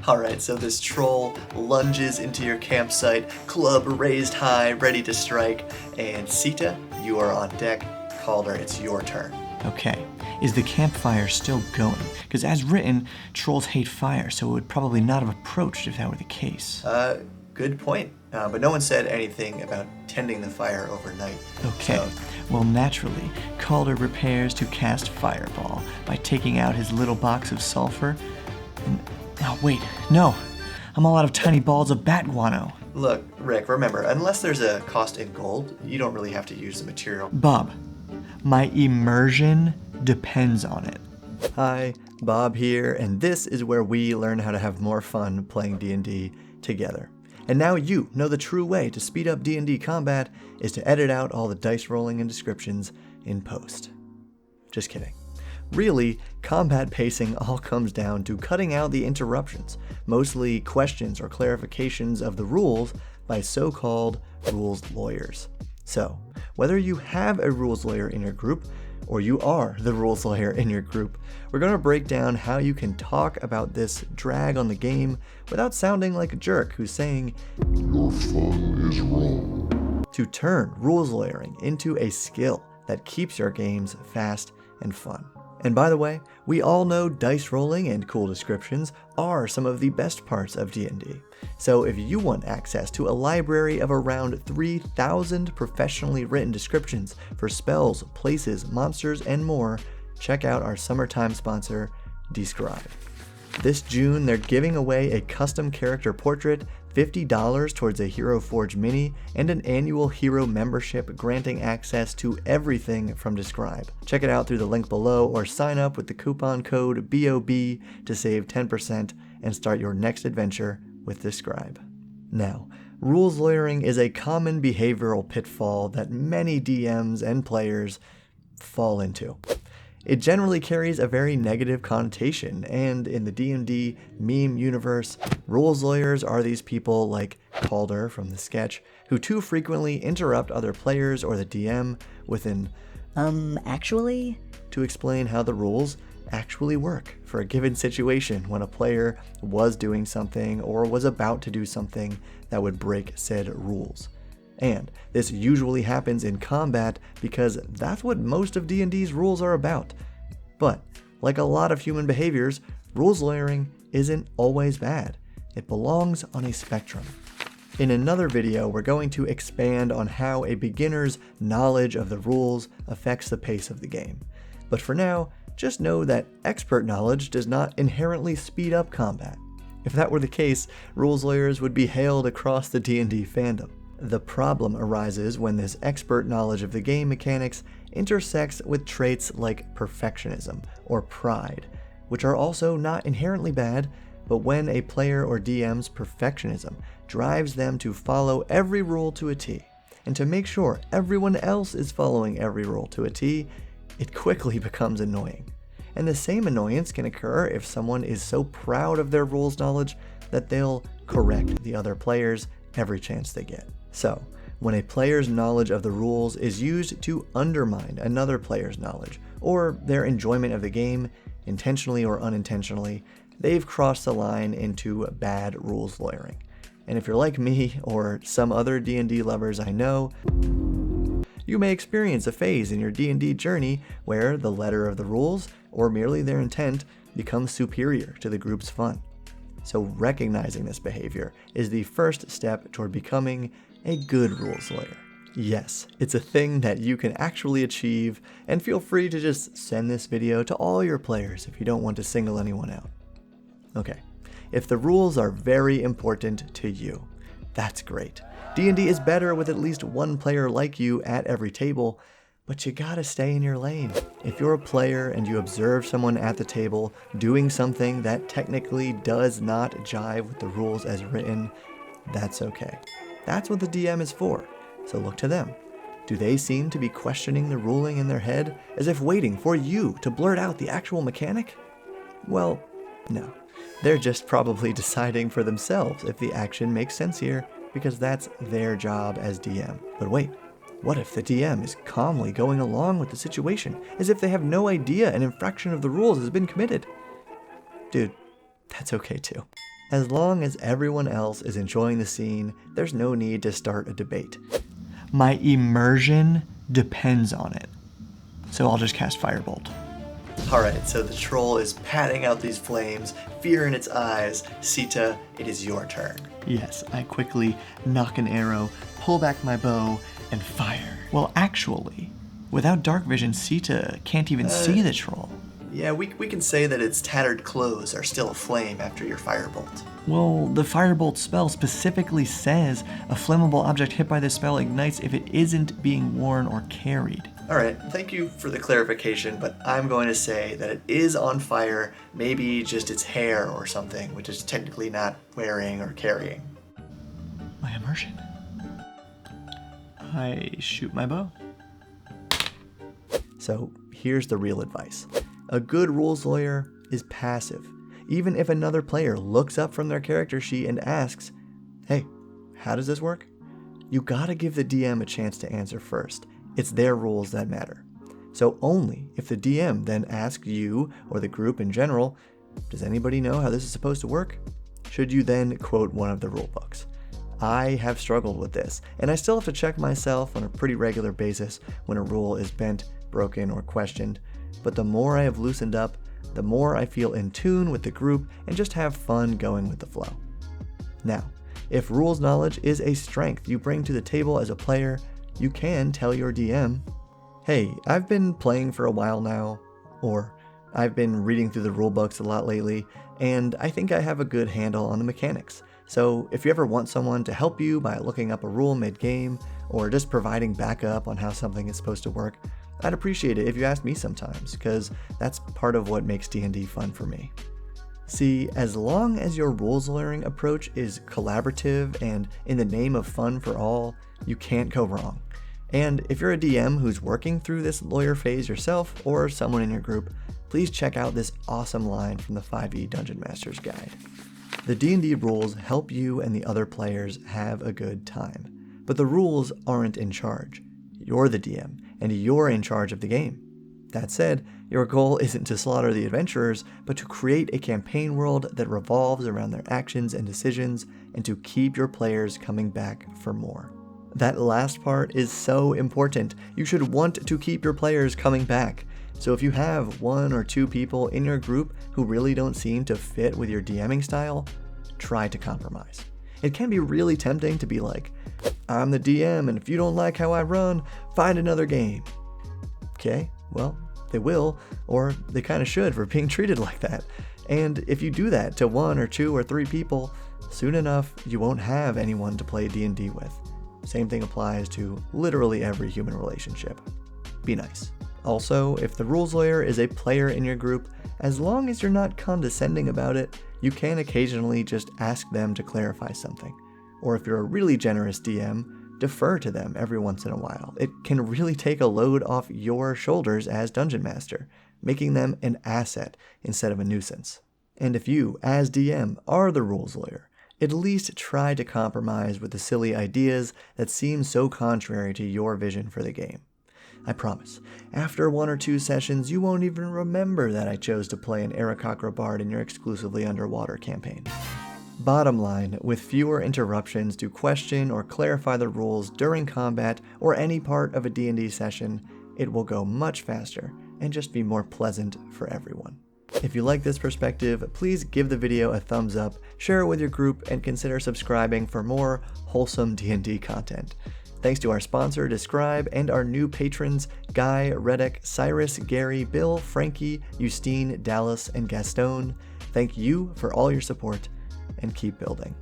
Alright, so this troll lunges into your campsite, club raised high, ready to strike, and Sita, you are on deck. Calder, it's your turn. Okay, is the campfire still going? Because as written, trolls hate fire, so it would probably not have approached if that were the case. Good point. But no one said anything about tending the fire overnight. Okay, So, well naturally, Calder prepares to cast Fireball by taking out his little box of sulfur. And, oh wait, no, I'm all out of tiny balls of bat guano. look, Rick, remember, unless there's a cost in gold, you don't really have to use the material. Bob, my immersion depends on it. Hi, Bob here, and this is where we learn how to have more fun playing D&D together. And now you know the true way to speed up D&D combat is to edit out all the dice rolling and descriptions in post. Just kidding. Really, combat pacing all comes down to cutting out the interruptions, mostly questions or clarifications of the rules by so-called rules lawyers. So, whether you have a rules lawyer in your group, or you are the rules lawyer in your group, we're going to break down how you can talk about this drag on the game without sounding like a jerk who's saying, "Your fun is wrong." To turn rules lawyering into a skill that keeps your games fast and fun. And by the way, we all know dice rolling and cool descriptions are some of the best parts of D&D. So if you want access to a library of around 3,000 professionally written descriptions for spells, places, monsters, and more, check out our summertime sponsor, Describe. This June, they're giving away a custom character portrait, $50 towards a Hero Forge mini, and an annual hero membership granting access to everything from Describe. Check it out through the link below or sign up with the coupon code BOB to save 10% and start your next adventure with Describe. Now, rules lawyering is a common behavioral pitfall that many DMs and players fall into. It generally carries a very negative connotation, and in the D&D meme universe, rules lawyers are these people like Calder from the sketch, who too frequently interrupt other players or the DM with an actually? to explain how the rules actually work for a given situation when a player was doing something or was about to do something that would break said rules. And this usually happens in combat because that's what most of D&D's rules are about. But, like a lot of human behaviors, rules lawyering isn't always bad. It belongs on a spectrum. In another video, we're going to expand on how a beginner's knowledge of the rules affects the pace of the game. But for now, just know that expert knowledge does not inherently speed up combat. If that were the case, rules lawyers would be hailed across the D&D fandom. The problem arises when this expert knowledge of the game mechanics intersects with traits like perfectionism or pride, which are also not inherently bad, but when a player or DM's perfectionism drives them to follow every rule to a T, and to make sure everyone else is following every rule to a T, it quickly becomes annoying. And the same annoyance can occur if someone is so proud of their rules knowledge that they'll correct the other players every chance they get. So, when a player's knowledge of the rules is used to undermine another player's knowledge, or their enjoyment of the game, intentionally or unintentionally, they've crossed the line into bad rules lawyering. And if you're like me, or some other D&D lovers I know, you may experience a phase in your D&D journey where the letter of the rules, or merely their intent, becomes superior to the group's fun. So recognizing this behavior is the first step toward becoming a good rules lawyer. Yes, it's a thing that you can actually achieve, and feel free to just send this video to all your players if you don't want to single anyone out. Okay, if the rules are very important to you, that's great. D&D is better with at least one player like you at every table, but you gotta stay in your lane. If you're a player and you observe someone at the table doing something that technically does not jive with the rules as written, that's okay. That's what the DM is for, so look to them. Do they seem to be questioning the ruling in their head as if waiting for you to blurt out the actual mechanic? Well, no. They're just probably deciding for themselves if the action makes sense here, because that's their job as DM. But wait, what if the DM is calmly going along with the situation, as if they have no idea an infraction of the rules has been committed? Dude, that's okay too. As long as everyone else is enjoying the scene, there's no need to start a debate. My immersion depends on it. So I'll just cast Firebolt. Alright, so the troll is patting out these flames, fear in its eyes. Sita, it is your turn. Yes, I quickly knock an arrow, pull back my bow, and fire. Well, actually, without dark vision, Sita can't even see the troll. Yeah, we can say that its tattered clothes are still aflame after your firebolt. Well, the Firebolt spell specifically says a flammable object hit by this spell ignites if it isn't being worn or carried. Alright, thank you for the clarification, but I'm going to say that it is on fire, maybe just its hair or something, which is technically not wearing or carrying. My immersion. I shoot my bow. So here's the real advice. A good rules lawyer is passive. Even if another player looks up from their character sheet and asks, hey, how does this work? You gotta give the DM a chance to answer first. It's their rules that matter. So only if the DM then asks you or the group in general, does anybody know how this is supposed to work? Should you then quote one of the rule books. I have struggled with this, and I still have to check myself on a pretty regular basis when a rule is bent, broken, or questioned. But the more I have loosened up, the more I feel in tune with the group and just have fun going with the flow. Now, if rules knowledge is a strength you bring to the table as a player, you can tell your DM, hey, I've been playing for a while now, or I've been reading through the rulebooks a lot lately, and I think I have a good handle on the mechanics. So if you ever want someone to help you by looking up a rule mid-game, or just providing backup on how something is supposed to work, I'd appreciate it if you asked me sometimes, because that's part of what makes D&D fun for me. See, as long as your rules lawyering approach is collaborative and in the name of fun for all, you can't go wrong. And if you're a DM who's working through this lawyer phase yourself or someone in your group, please check out this awesome line from the 5e Dungeon Master's Guide. The D&D rules help you and the other players have a good time, but the rules aren't in charge. You're the DM, and you're in charge of the game. That said, your goal isn't to slaughter the adventurers, but to create a campaign world that revolves around their actions and decisions, and to keep your players coming back for more. That last part is so important. You should want to keep your players coming back. So if you have 1 or 2 people in your group who really don't seem to fit with your DMing style, try to compromise. It can be really tempting to be like, I'm the DM, and if you don't like how I run, find another game. Okay, well, they will, or they kind of should for being treated like that. And if you do that to 1 or 2 or 3 people, soon enough, you won't have anyone to play D&D with. Same thing applies to literally every human relationship. Be nice. Also, if the rules lawyer is a player in your group, as long as you're not condescending about it, you can occasionally just ask them to clarify something. Or if you're a really generous DM, defer to them every once in a while. It can really take a load off your shoulders as Dungeon Master, making them an asset instead of a nuisance. And if you, as DM, are the rules lawyer, at least try to compromise with the silly ideas that seem so contrary to your vision for the game. I promise, after 1 or 2 sessions, you won't even remember that I chose to play an Aarakocra Bard in your exclusively underwater campaign. Bottom line, with fewer interruptions to question or clarify the rules during combat or any part of a D&D session, it will go much faster and just be more pleasant for everyone. If you like this perspective, please give the video a thumbs up, share it with your group, and consider subscribing for more wholesome D&D content. Thanks to our sponsor, Describe, and our new patrons, Guy, Reddick, Cyrus, Gary, Bill, Frankie, Justine, Dallas, and Gaston. Thank you for all your support, and keep building.